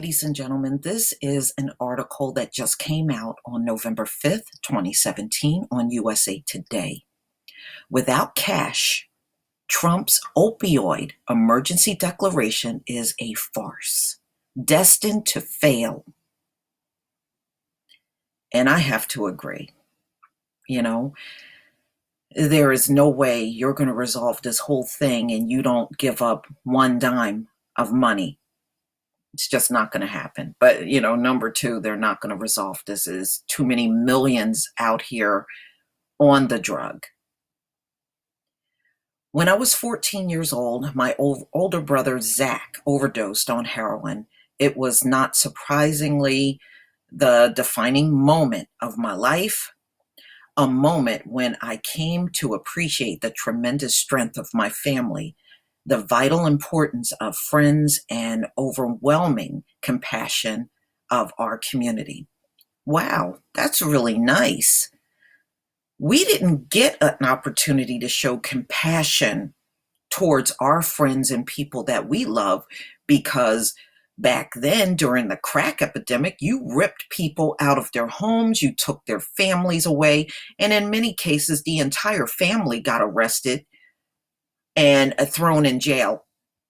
Ladies and gentlemen, this is an article that just came out on November 5th, 2017 on USA Today. Without cash, Trump's opioid emergency declaration is a farce, destined to fail. And I have to agree. You know, there is no way you're going to resolve this whole thing and you don't give up one dime of money. It's just not going to happen. But, number two, they're not going to resolve this. Is too many millions out here on the drug. When I was 14 years old, my older brother, Zach, overdosed on heroin. It was not surprisingly the defining moment of my life, a moment when I came to appreciate the tremendous strength of my family, the vital importance of friends, and overwhelming compassion of our community. Wow, that's really nice. We didn't get an opportunity to show compassion towards our friends and people that we love because back then, during the crack epidemic, you ripped people out of their homes, you took their families away, and in many cases, the entire family got arrested and thrown in jail,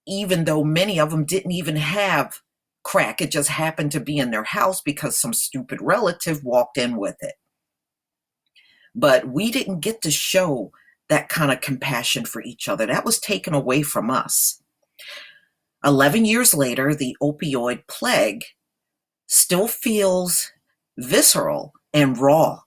even though many of them didn't even have crack. It just happened to be in their house because some stupid relative walked in with it. But we didn't get to show that kind of compassion for each other. That was taken away from us. 11 years later, the opioid plague still feels visceral and raw.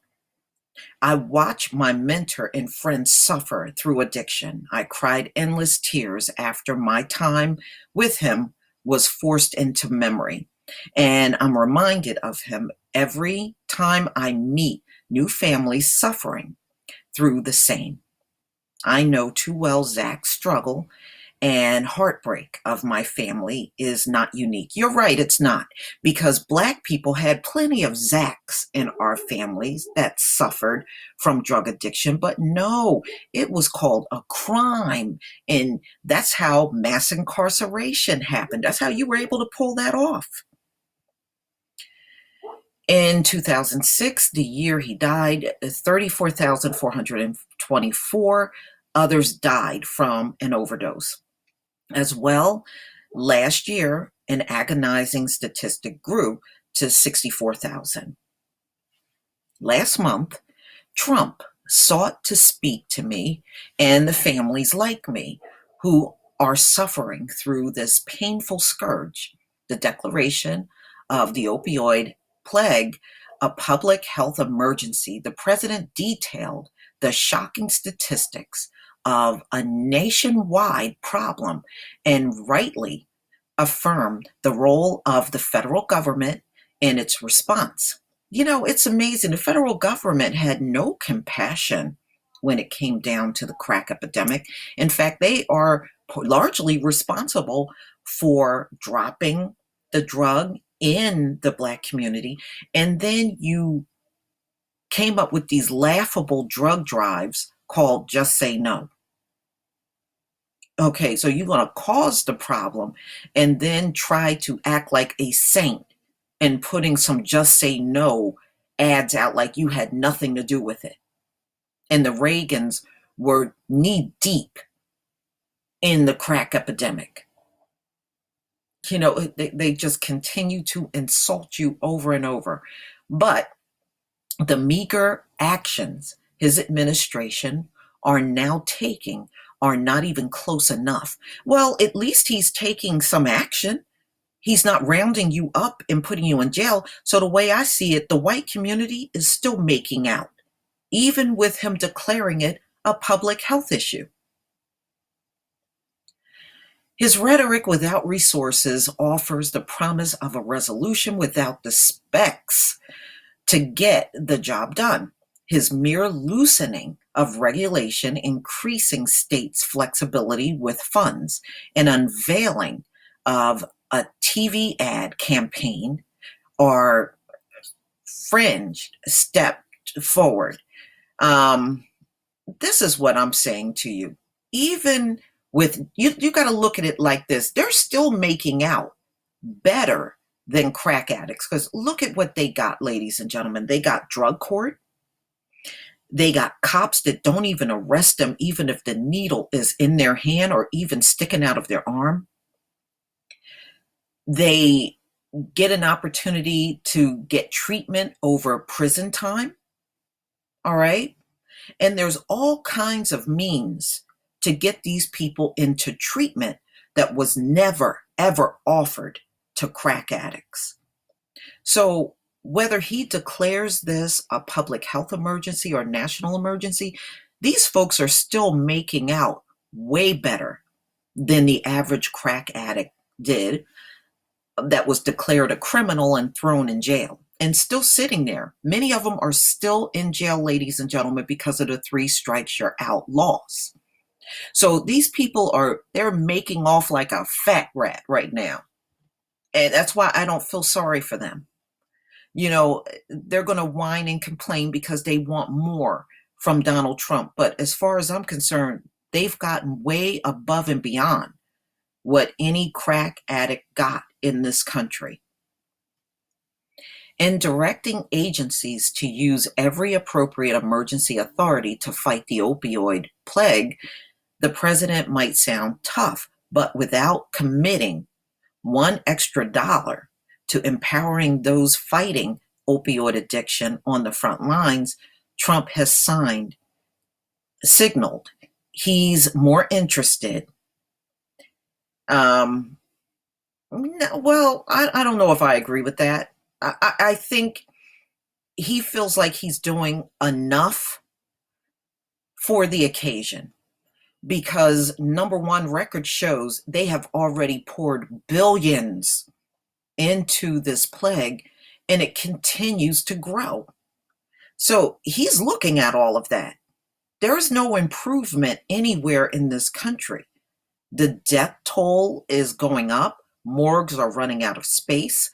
I watched my mentor and friend suffer through addiction. I cried endless tears after my time with him was forced into memory. And I'm reminded of him every time I meet new families suffering through the same. I know too well Zach's struggle and heartbreak of my family is not unique. You're right, it's not, because Black people had plenty of Zachs in our families that suffered from drug addiction, but no, it was called a crime. And that's how mass incarceration happened. That's how you were able to pull that off. In 2006, the year he died, 34,424 others died from an overdose. As well, last year, an agonizing statistic grew to 64,000. Last month, Trump sought to speak to me and the families like me who are suffering through this painful scourge, the declaration of the opioid plague, a public health emergency. The president detailed the shocking statistics of a nationwide problem and rightly affirmed the role of the federal government in its response. It's amazing. The federal government had no compassion when it came down to the crack epidemic. In fact, they are largely responsible for dropping the drug in the Black community. And then you came up with these laughable drug drives called Just Say No. Okay, so you're going to cause the problem and then try to act like a saint and putting some Just Say No ads out like you had nothing to do with it. And the Reagans were knee deep in the crack epidemic. They just continue to insult you over and over. But the meager actions his administration are now taking are not even close enough. Well, at least he's taking some action. He's not rounding you up and putting you in jail. So the way I see it, the white community is still making out, even with him declaring it a public health issue. His rhetoric without resources offers the promise of a resolution without the specs to get the job done. His mere loosening of regulation, increasing states' flexibility with funds, and unveiling of a TV ad campaign are fringed step forward. This is what I'm saying to you. Even with you got to look at it like this. They're still making out better than crack addicts. Because look at what they got, ladies and gentlemen. They got drug court. They got cops that don't even arrest them, even if the needle is in their hand or even sticking out of their arm. They get an opportunity to get treatment over prison time. All right. And there's all kinds of means to get these people into treatment that was never, ever offered to crack addicts. So whether he declares this a public health emergency or national emergency, these folks are still making out way better than the average crack addict did that was declared a criminal and thrown in jail and still sitting there. Many of them are still in jail, ladies and gentlemen, because of the 3 strikes you're out laws. So these people they're making off like a fat rat right now. And that's why I don't feel sorry for them. They're going to whine and complain because they want more from Donald Trump. But as far as I'm concerned, they've gotten way above and beyond what any crack addict got in this country. In directing agencies to use every appropriate emergency authority to fight the opioid plague, the president might sound tough, but without committing $1 extra to empowering those fighting opioid addiction on the front lines, Trump has signaled he's more interested. Well, I don't know if I agree with that. I think he feels like he's doing enough for the occasion because, number one, record shows they have already poured billions into this plague and it continues to grow. So he's looking at all of that. There's no improvement anywhere in this country. The death toll is going up. Morgues are running out of space.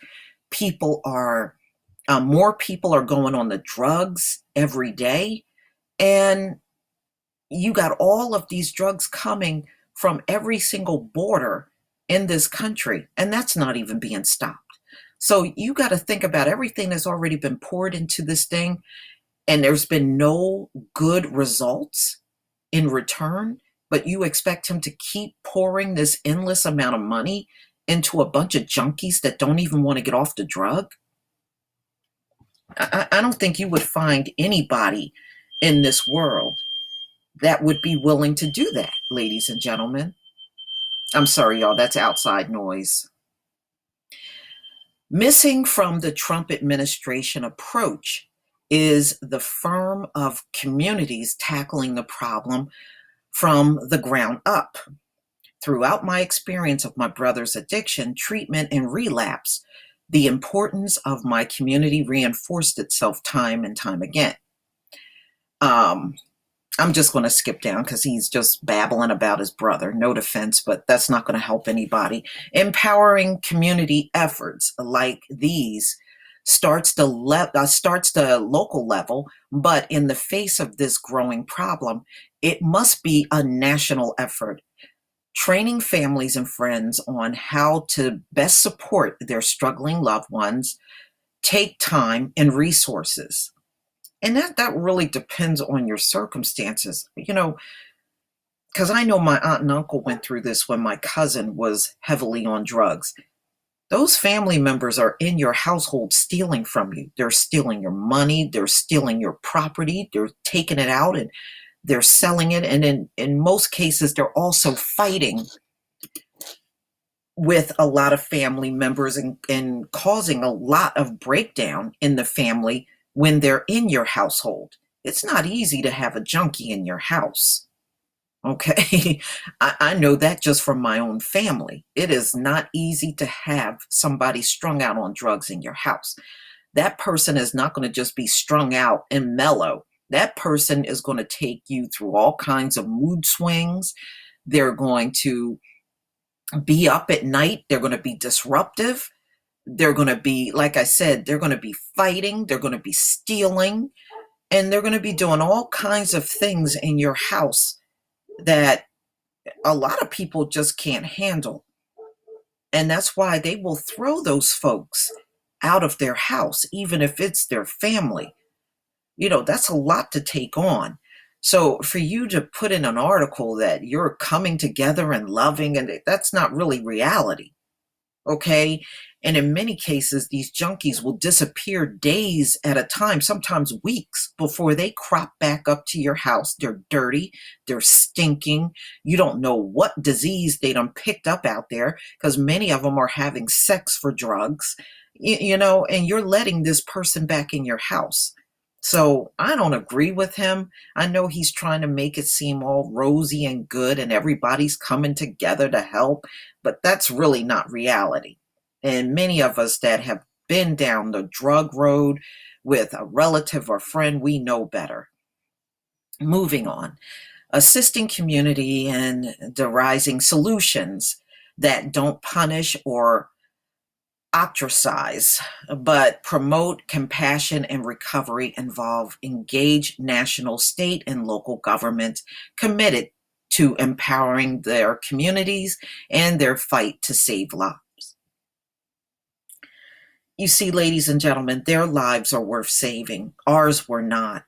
More people are going on the drugs every day. And you got all of these drugs coming from every single border in this country. And that's not even being stopped. So you got to think about everything that's already been poured into this thing. And there's been no good results in return. But you expect him to keep pouring this endless amount of money into a bunch of junkies that don't even want to get off the drug? I don't think you would find anybody in this world that would be willing to do that, ladies and gentlemen. I'm sorry, y'all, that's outside noise. Missing from the Trump administration approach is the firm of communities tackling the problem from the ground up. Throughout my experience of my brother's addiction, treatment, and relapse, the importance of my community reinforced itself time and time again. I'm just going to skip down because he's just babbling about his brother. No defense, but that's not going to help anybody. Empowering community efforts like these starts the local level, but in the face of this growing problem, it must be a national effort. Training families and friends on how to best support their struggling loved ones take time and resources. And that really depends on your circumstances, because I know my aunt and uncle went through this when my cousin was heavily on drugs. Those family members are in your household stealing from you. They're stealing your money. They're stealing your property. They're taking it out and they're selling it. And in most cases, they're also fighting with a lot of family members and causing a lot of breakdown in the family when they're in your household. It's not easy to have a junkie in your house. Okay. I know that just from my own family. It is not easy to have somebody strung out on drugs in your house. That person is not going to just be strung out and mellow. That person is going to take you through all kinds of mood swings. They're going to be up at night. They're going to be disruptive. They're going to be, like I said, they're going to be fighting. They're going to be stealing. And they're going to be doing all kinds of things in your house that a lot of people just can't handle. And that's why they will throw those folks out of their house, even if it's their family. That's a lot to take on. So for you to put in an article that you're coming together and loving, and that's not really reality. Okay. And in many cases, these junkies will disappear days at a time, sometimes weeks, before they crop back up to your house. They're dirty, they're stinking. You don't know what disease they done picked up out there, because many of them are having sex for drugs, and you're letting this person back in your house. So I don't agree with him. I know he's trying to make it seem all rosy and good and everybody's coming together to help, but that's really not reality. And many of us that have been down the drug road with a relative or friend, we know better. Moving on, assisting community and devising solutions that don't punish or ostracize, but promote compassion and recovery, involve engaged national, state, and local governments committed to empowering their communities and their fight to save lives. You see, ladies and gentlemen, their lives are worth saving. Ours were not.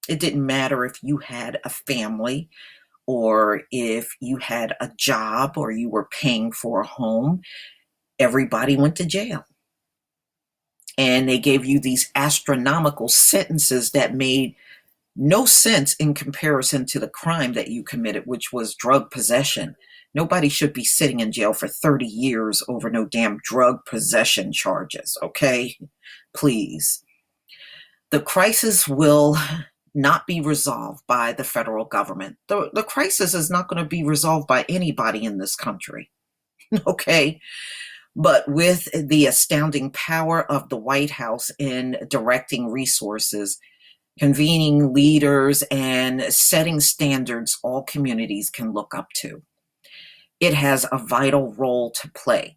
It didn't matter if you had a family or if you had a job or you were paying for a home. Everybody went to jail. And they gave you these astronomical sentences that made no sense in comparison to the crime that you committed, which was drug possession. Nobody should be sitting in jail for 30 years over no damn drug possession charges, okay? Please. The crisis will not be resolved by the federal government. The crisis is not going to be resolved by anybody in this country, okay? But with the astounding power of the White House in directing resources, convening leaders, and setting standards all communities can look up to, it has a vital role to play.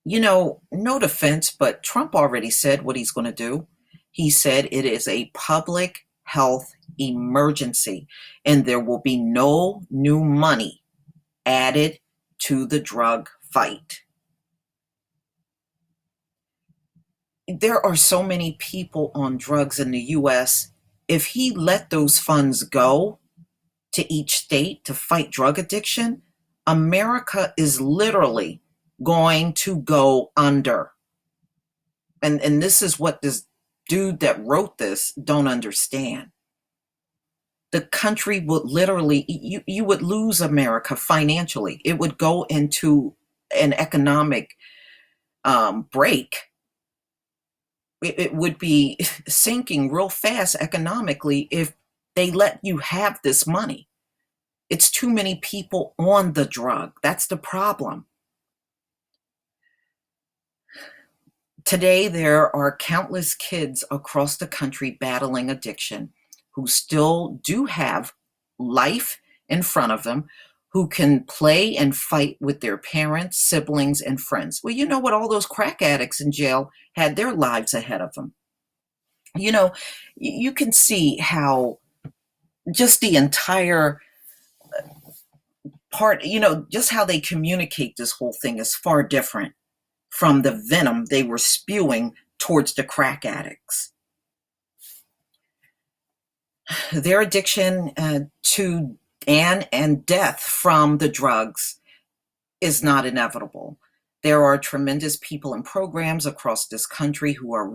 No defense, but Trump already said what he's going to do. He said it is a public health emergency, and there will be no new money added to the drug fight. There are so many people on drugs in the US. If he let those funds go to each state to fight drug addiction, America is literally going to go under. And this is what this dude that wrote this don't understand. The country would literally, you would lose America financially. It would go into an economic break. It would be sinking real fast economically if they let you have this money. It's too many people on the drug. That's the problem. Today, there are countless kids across the country battling addiction who still do have life in front of them, who can play and fight with their parents, siblings, and friends. Well, you know what? All those crack addicts in jail had their lives ahead of them. You can see how just the entire part, just how they communicate this whole thing is far different from the venom they were spewing towards the crack addicts. Their addiction to and death from the drugs is not inevitable. There are tremendous people and programs across this country who are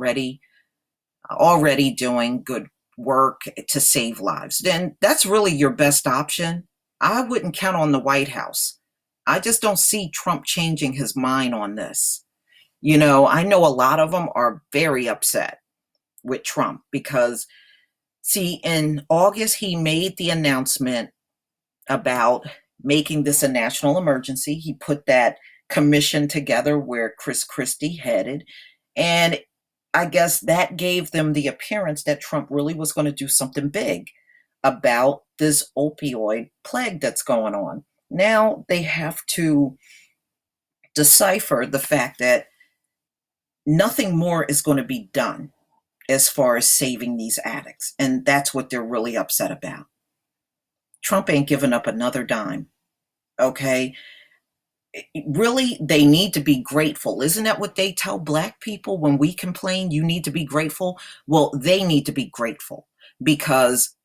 already doing good work to save lives. Then that's really your best option. I wouldn't count on the White House. I just don't see Trump changing his mind on this. I know a lot of them are very upset with Trump because, see, in August, he made the announcement about making this a national emergency. He put that commission together where Chris Christie headed. And I guess that gave them the appearance that Trump really was going to do something big about this opioid plague that's going on. Now they have to decipher the fact that nothing more is going to be done as far as saving these addicts. And that's what they're really upset about. Trump ain't giving up another dime. Okay. Really, they need to be grateful. Isn't that what they tell Black people when we complain? You need to be grateful. Well, they need to be grateful because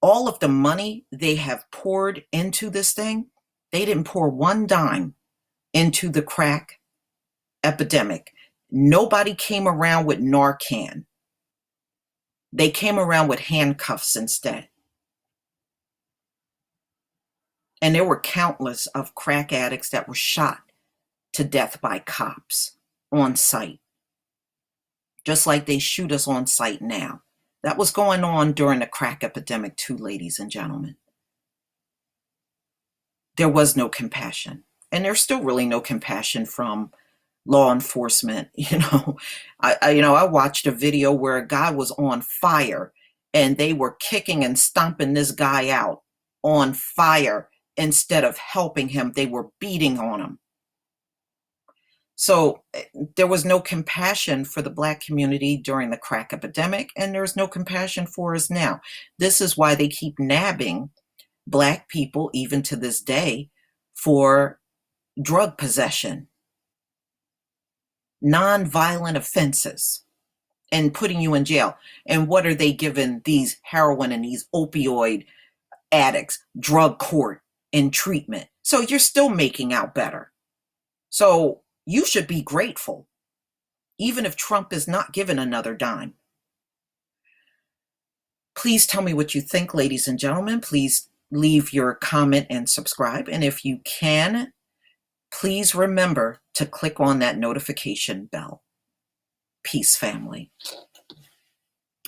all of the money they have poured into this thing, they didn't pour one dime into the crack epidemic. Nobody came around with Narcan. They came around with handcuffs instead. And there were countless of crack addicts that were shot to death by cops on site, just like they shoot us on site now. That was going on during the crack epidemic too, ladies and gentlemen. There was no compassion. And there's still really no compassion from law enforcement. I watched a video where a guy was on fire and they were kicking and stomping this guy out on fire. Instead of helping him, they were beating on him. So there was no compassion for the Black community during the crack epidemic, and there's no compassion for us now. This is why they keep nabbing Black people, even to this day, for drug possession, non-violent offenses, and putting you in jail. And what are they giving these heroin and these opioid addicts? Drug court and treatment. So you're still making out better. So you should be grateful, even if Trump is not given another dime. Please tell me what you think, ladies and gentlemen. Please leave your comment and subscribe. And if you can, please remember to click on that notification bell. Peace, family.